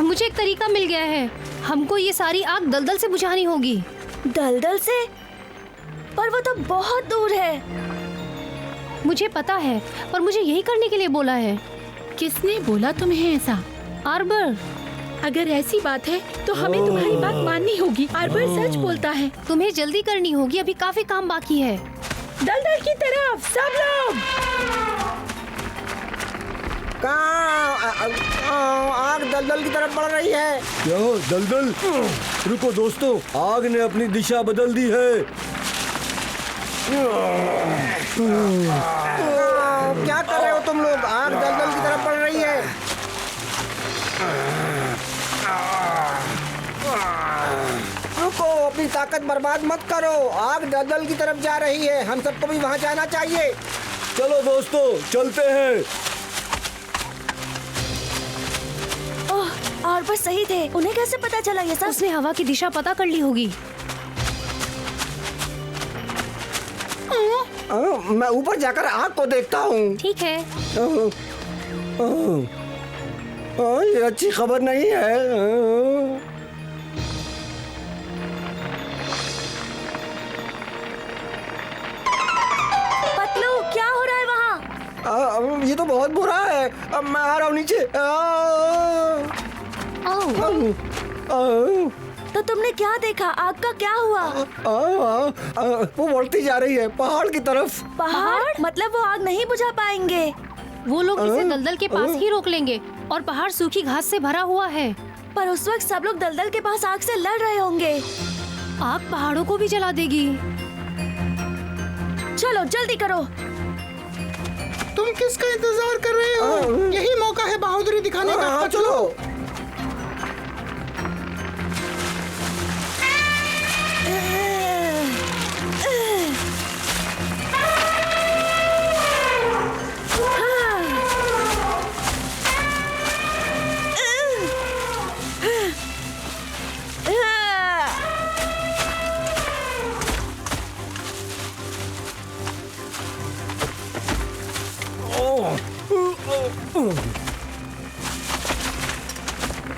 मुझे एक तरीका मिल गया है। हमको ये सारी आग दलदल से बुझानी होगी। दलदल से? पर वो तो बहुत दूर है। मुझे पता है, पर मुझे यही करने के लिए बोला है। किसने बोला तुम्हें ऐसा? आर्बर। अगर ऐसी बात है तो हमें तुम्हारी बात माननी होगी। आर्बर सच बोलता है। तुम्हें जल्दी करनी होगी, अभी काफी काम बाकी है। दलदल की तरफ सब लोग। आग दलदल की तरफ बढ़ रही है। क्या दलदल? रुको दोस्तों, आग ने अपनी दिशा बदल दी है। क्या कर रहे हो तुम लोग? आग दलदल की तरफ बढ़ रही है। रुको, अपनी ताकत बर्बाद मत करो। आग दलदल की तरफ जा रही है, हम सबको भी वहाँ जाना चाहिए। चलो दोस्तों, चलते हैं। और बस सही थे। उन्हें कैसे पता चला ये सब? उसने हवा की दिशा पता कर ली होगी। मैं ऊपर जाकर आग को देखता हूँ। ठीक है। ये अच्छी खबर नहीं है। पतलू, क्या हो रहा है वहाँ? ये तो बहुत बुरा है। अब मैं आ रहा हूँ नीचे। तो तुमने क्या देखा? आग का क्या हुआ? वो बढ़ती जा रही है पहाड़ की तरफ। पहाड़? मतलब वो आग नहीं बुझा पाएंगे। वो लोग इसे दलदल के पास ही रोक लेंगे और पहाड़ सूखी घास से भरा हुआ है। पर उस वक्त सब लोग दलदल के पास आग से लड़ रहे होंगे। आग पहाड़ों को भी जला देगी। चलो जल्दी करो। तुम किसका इंतजार कर रहे हो? यही मौका है बहादुरी दिखाने का। चलो।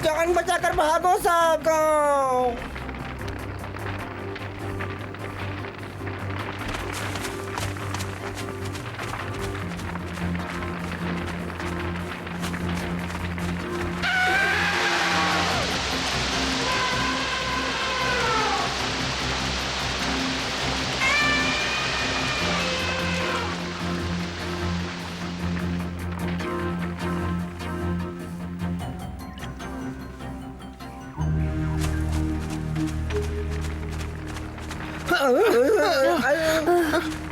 जान बचाकर भागो साहब।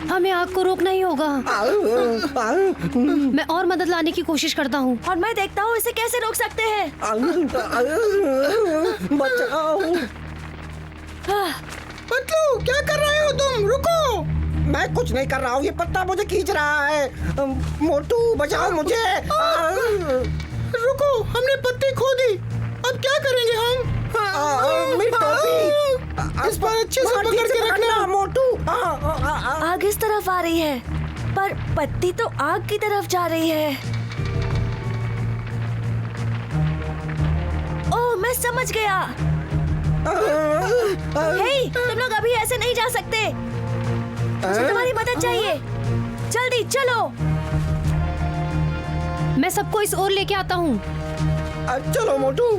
हमें आग को रोकना ही होगा। मैं और मदद लाने की कोशिश करता हूँ। और मैं देखता हूँ इसे कैसे रोक सकते हैं। बचाओ। पतलू, क्या कर रहे हो तुम? रुको। मैं कुछ नहीं कर रहा हूँ, ये पत्ता मुझे खींच रहा है। मोटू बचाओ मुझे। रुको, हमने पत्ती खो दी। अब क्या करेंगे हम? मेरी टोपी। इस पर अच्छे से पकड़ के रखना। मोटू। आग इस तरफ आ रही है, पर पत्ती तो आग की तरफ जा रही है। ओह, मैं समझ गया। हे, तुम लोग अभी ऐसे नहीं जा सकते। मुझे तुम्हारी मदद चाहिए। जल्दी चलो। मैं सबको इस ओर लेके आता हूँ। चलो मोटू।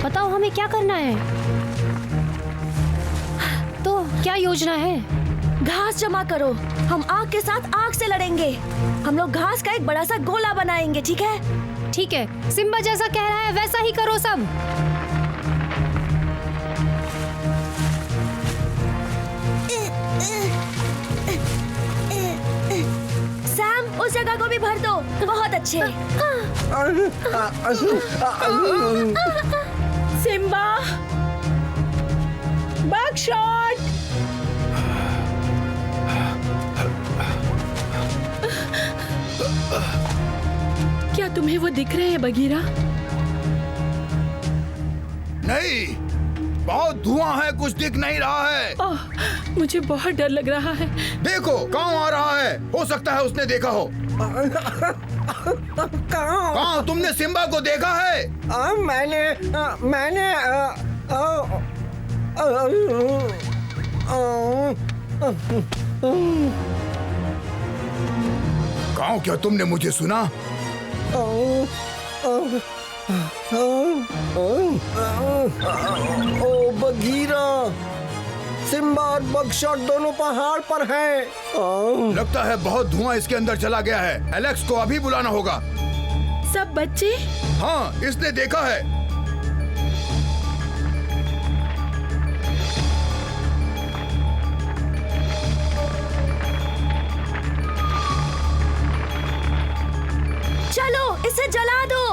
बताओ हमें क्या करना है? तो क्या योजना है? घास जमा करो। हम आग के साथ आग से लड़ेंगे। हम लोग घास का एक बड़ा सा गोला बनाएंगे, ठीक है? ठीक है, सिम्बा जैसा कह रहा है वैसा ही करो सब। को भी भर दो। बहुत अच्छे। सिम्बा, बगशॉट। क्या तुम्हें वो दिख रहे हैं बगीरा? नहीं, बहुत धुआं है, कुछ दिख नहीं रहा है। मुझे बहुत डर लग रहा है। देखो कहाँ आ रहा है, हो सकता है उसने देखा हो। कहाँ? तुमने सिम्बा को देखा है? मैंने कहाँ? क्या तुमने मुझे सुना? ओ बगीरा, सिम्बा और बगशॉट दोनों पहाड़ पर हैं। लगता है बहुत धुआं इसके अंदर चला गया है। एलेक्स को अभी बुलाना होगा। सब बच्चे? हाँ, इसने देखा है। चलो इसे जला दो।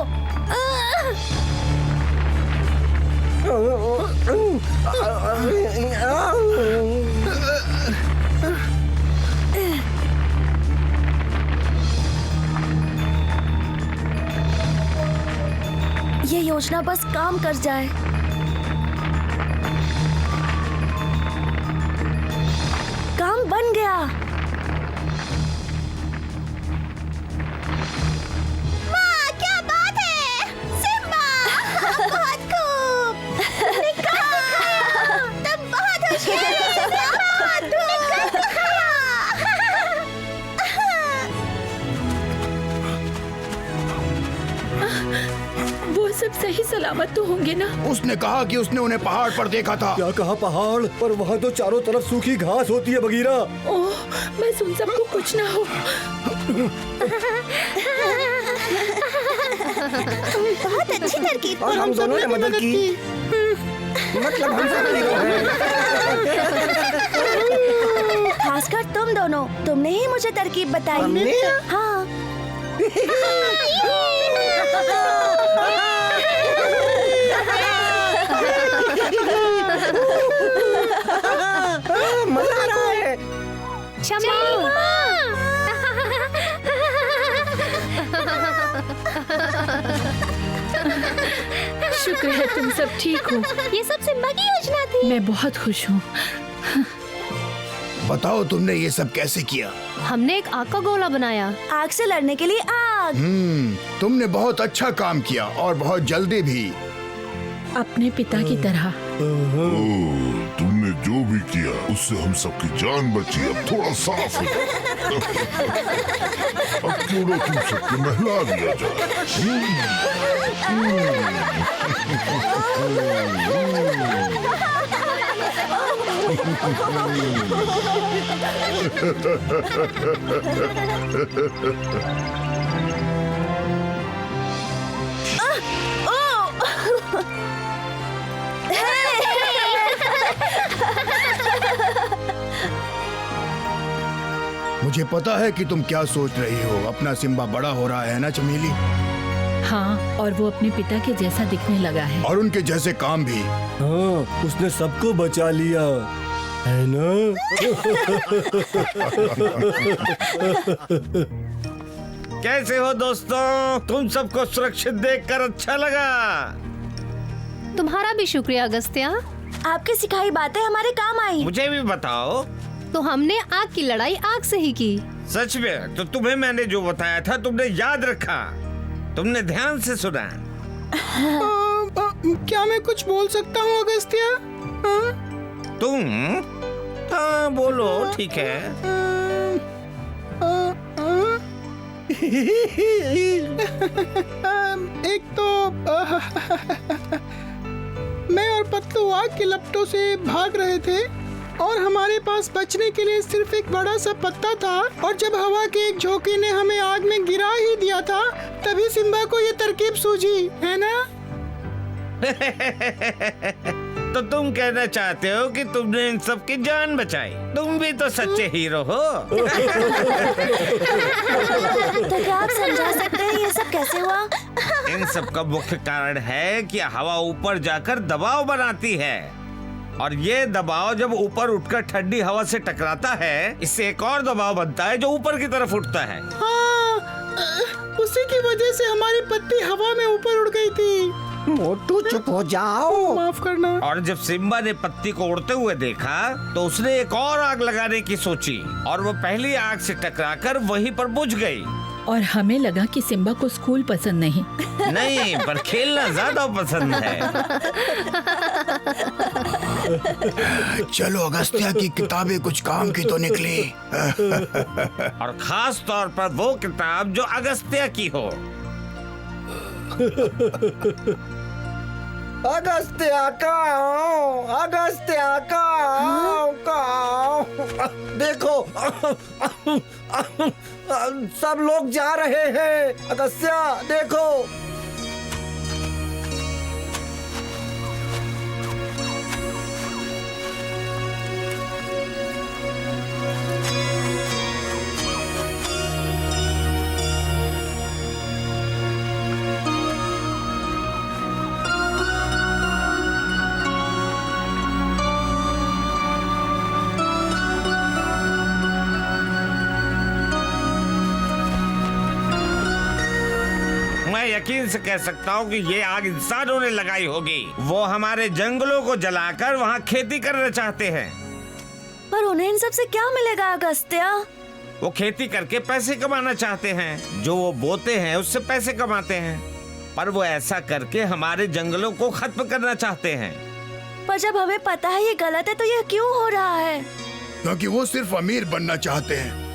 ये योजना बस काम कर जाए। काम बन गया। माँ, क्या बात है? सिम्बा, बहुत खूब। तुमने खाया। तुम बहुत होशियार हो। बहुत खूब। वो सब सही सलामत तो होंगे ना? उसने कहा कि उसने उन्हें पहाड़ पर देखा था। क्या कहा पहाड़ पर? वहाँ तो चारों तरफ सूखी घास होती है बगीरा। ओह, मैं सुन सबको कुछ ना हो। बहुत अच्छी तरकीब। और हम दोनों ने मदद की। मतलब हम सब हीरो हैं। खासकर तुम दोनों, तुमने ही मुझे तरकीब बताई। हमने? हाँ। मजा आ रहा है। शुक्र है तुम सब ठीक हो। ये सब सिम्बा की योजना थी। मैं बहुत खुश हूँ। बताओ तुमने ये सब कैसे किया? हमने एक आग का गोला बनाया। आग से लड़ने के लिए आग। तुमने बहुत अच्छा काम किया और बहुत जल्दी भी। अपने पिता की तरह। तुमने जो भी किया उससे हम सबकी जान बची। अब थोड़ा साफ हो जाए। अब क्यों ना तुम सबको नहला दिया मुझे पता है कि तुम क्या सोच रही हो। अपना सिम्बा बड़ा हो रहा है ना चमेली? हाँ, और वो अपने पिता के जैसा दिखने लगा है। और उनके जैसे काम भी। हाँ, उसने सबको बचा लिया है ना? कैसे हो दोस्तों? तुम सबको सुरक्षित देखकर अच्छा लगा। तुम्हारा भी शुक्रिया अगस्त्या। आपकी सिखाई बातें हमारे काम आई। मुझे भी बताओ। तो हमने आग की लड़ाई आग से ही की। सच में? तो तुम्हें मैंने जो बताया था तुमने याद रखा? तुमने ध्यान से सुना? क्या मैं कुछ बोल सकता हूँ अगस्त्या? तुम? हाँ बोलो, ठीक है। एक तो मैं और पतलू आग के लपटों से भाग रहे थे और हमारे पास बचने के लिए सिर्फ एक बड़ा सा पत्ता था। और जब हवा के एक झोंके ने हमें आग में गिरा ही दिया था, तभी सिम्बा को ये तरकीब सूझी, है ना? तो तुम कहना चाहते हो कि तुमने इन सब की जान बचाई? तुम भी तो सच्चे हीरो हो। तो क्या आप समझा सकते हैं ये सब कैसे हुआ? इन सब का मुख्य कारण है कि हवा ऊपर जाकर दबाव बनाती है, और ये दबाव जब ऊपर उठकर ठंडी हवा से टकराता है, इससे एक और दबाव बनता है जो ऊपर की तरफ उठता है। हाँ, उसी की वजह से हमारी पत्ती हवा में ऊपर उड़ गई थी। मोटू चुप हो जाओ। माफ करना। और जब सिम्बा ने पत्ती को उड़ते हुए देखा तो उसने एक और आग लगाने की सोची, और वो पहली आग से टकराकर वहीं पर बुझ गई। और हमें लगा कि सिम्बा को स्कूल पसंद नहीं। नहीं, पर खेलना ज्यादा पसंद है। चलो अगस्त्या की किताबें कुछ काम की तो निकली। और खास तौर पर वो किताब जो अगस्त्या की हो। अगस्त्या काओ, अगस्त्या काओ, काओ। देखो, सब लोग जा रहे हैं। अगस्त्या देखो। यकीन से कह सकता हूँ कि ये आग इंसानों ने लगाई होगी। वो हमारे जंगलों को जलाकर वहाँ खेती करना चाहते हैं। पर उन्हें इन सब से क्या मिलेगा अगस्त्या? वो खेती करके पैसे कमाना चाहते हैं। जो वो बोते हैं उससे पैसे कमाते हैं, पर वो ऐसा करके हमारे जंगलों को खत्म करना चाहते हैं। पर जब हमें पता है ये गलत है तो ये क्यों हो रहा है? क्योंकि वो सिर्फ अमीर बनना चाहते हैं।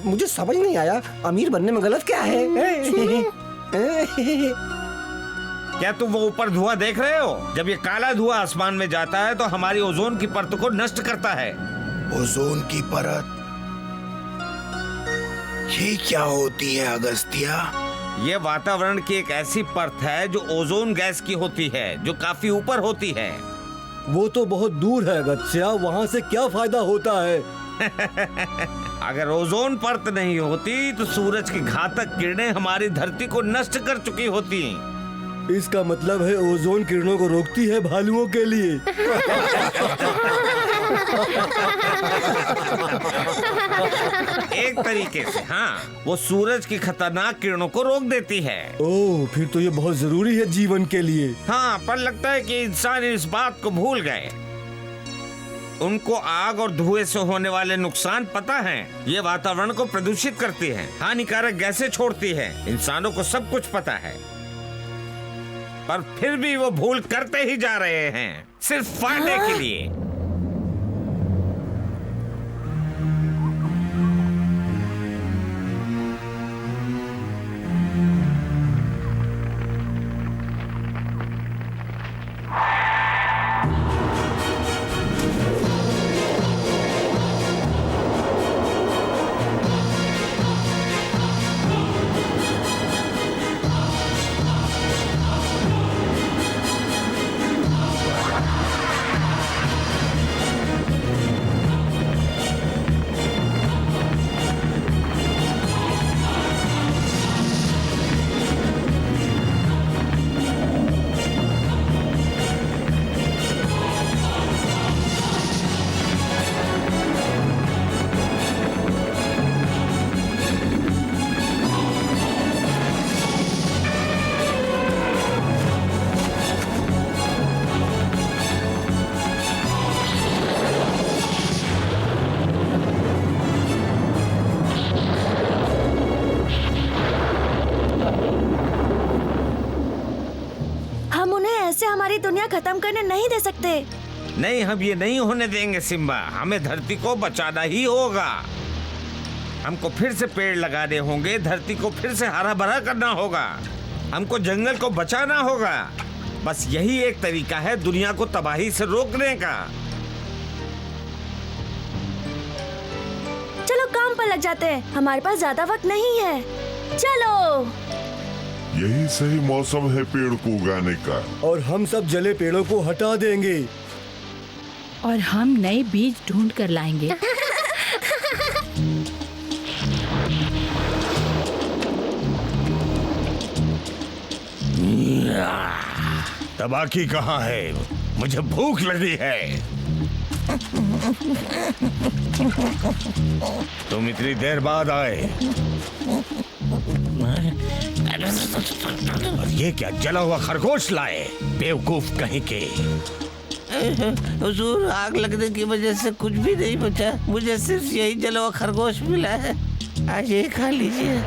मुझे समझ नहीं आया, अमीर बनने में गलत क्या है? क्या तुम वो ऊपर धुआं देख रहे हो? जब ये काला धुआं आसमान में जाता है तो हमारी ओजोन की परत को नष्ट करता है। ओजोन की परत? ये क्या होती है अगस्त्या? ये वातावरण की एक ऐसी परत है जो ओजोन गैस की होती है, जो काफी ऊपर होती है। वो तो बहुत दूर है अगस्त्या, वहाँ से क्या फायदा होता है? अगर ओजोन परत नहीं होती तो सूरज की घातक किरणें हमारी धरती को नष्ट कर चुकी होती। इसका मतलब है ओजोन किरणों को रोकती है भालुओं के लिए। एक तरीके से हाँ, वो सूरज की खतरनाक किरणों को रोक देती है। ओह, फिर तो ये बहुत जरूरी है जीवन के लिए। हाँ, पर लगता है कि इंसान इस बात को भूल गए। उनको आग और धुएं से होने वाले नुकसान पता हैं। ये वातावरण को प्रदूषित करती है, हानिकारक गैसें छोड़ती है। इंसानों को सब कुछ पता है, पर फिर भी वो भूल करते ही जा रहे हैं, सिर्फ फायदे के लिए। हमारी दुनिया खत्म करने नहीं दे सकते। नहीं, हम ये नहीं होने देंगे सिम्बा। हमें धरती को बचाना ही होगा। हमको फिर से पेड़ लगाने होंगे, धरती को फिर से हरा भरा करना होगा, हमको जंगल को बचाना होगा। बस यही एक तरीका है दुनिया को तबाही से रोकने का। चलो काम पर लग जाते हैं, हमारे पास ज्यादा वक्त नहीं है। चलो। यही सही मौसम है पेड़ को उगाने का। और हम सब जले पेड़ों को हटा देंगे। और हम नए बीज ढूंढ कर लाएंगे। तबाकी कहाँ है? मुझे भूख लगी है। तुम इतनी देर बाद आए। और ये क्या जला हुआ खरगोश लाए? बेवकूफ कहीं के। हुजूर, आग लगने की वजह से कुछ भी नहीं बचा। मुझे सिर्फ यही जला हुआ खरगोश मिला है। आज ये खा लीजिए।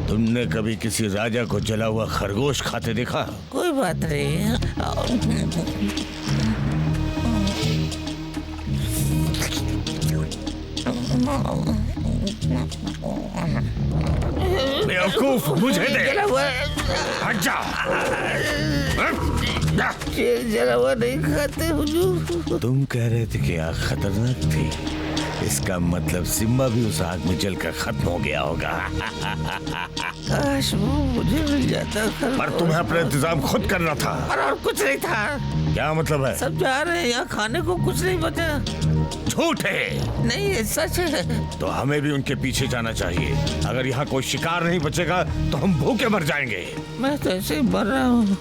तुमने कभी किसी राजा को जला हुआ खरगोश खाते देखा? कोई बात नहीं। बेवकूफ, मुझे दे। जला हुआ हट जा। शेर जला हुआ नहीं खाते हुजूर। तुम कह रहे थे कि आग खतरनाक थी। इसका मतलब सिम्बा भी उस आग में जलकर खत्म हो गया होगा। काश वो मुझे मिल जाता। पर तुम्हें अपना इंतजाम खुद करना था। और कुछ नहीं था। क्या मतलब है? सब जा रहे हैं, यहाँ खाने को कुछ नहीं बचा। झूठ है। नहीं, ये सच है। तो हमें भी उनके पीछे जाना चाहिए। अगर यहाँ कोई शिकार नहीं बचेगा तो हम भूखे मर जाएंगे। मैं तो ऐसे ही मर रहा हूँ।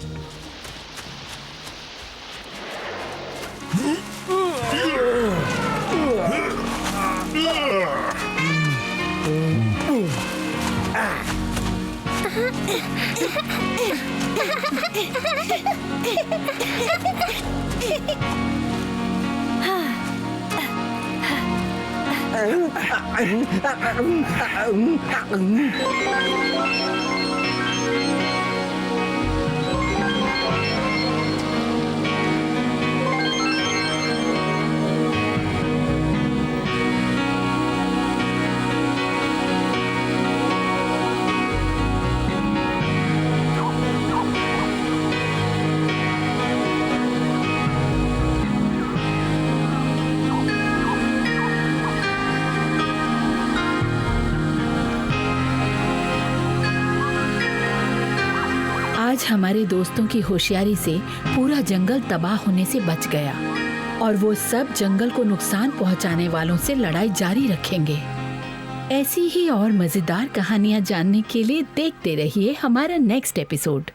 आज हमारे दोस्तों की होशियारी से पूरा जंगल तबाह होने से बच गया और वो सब जंगल को नुकसान पहुंचाने वालों से लड़ाई जारी रखेंगे। ऐसी ही और मजेदार कहानियां जानने के लिए देखते रहिए हमारा नेक्स्ट एपिसोड।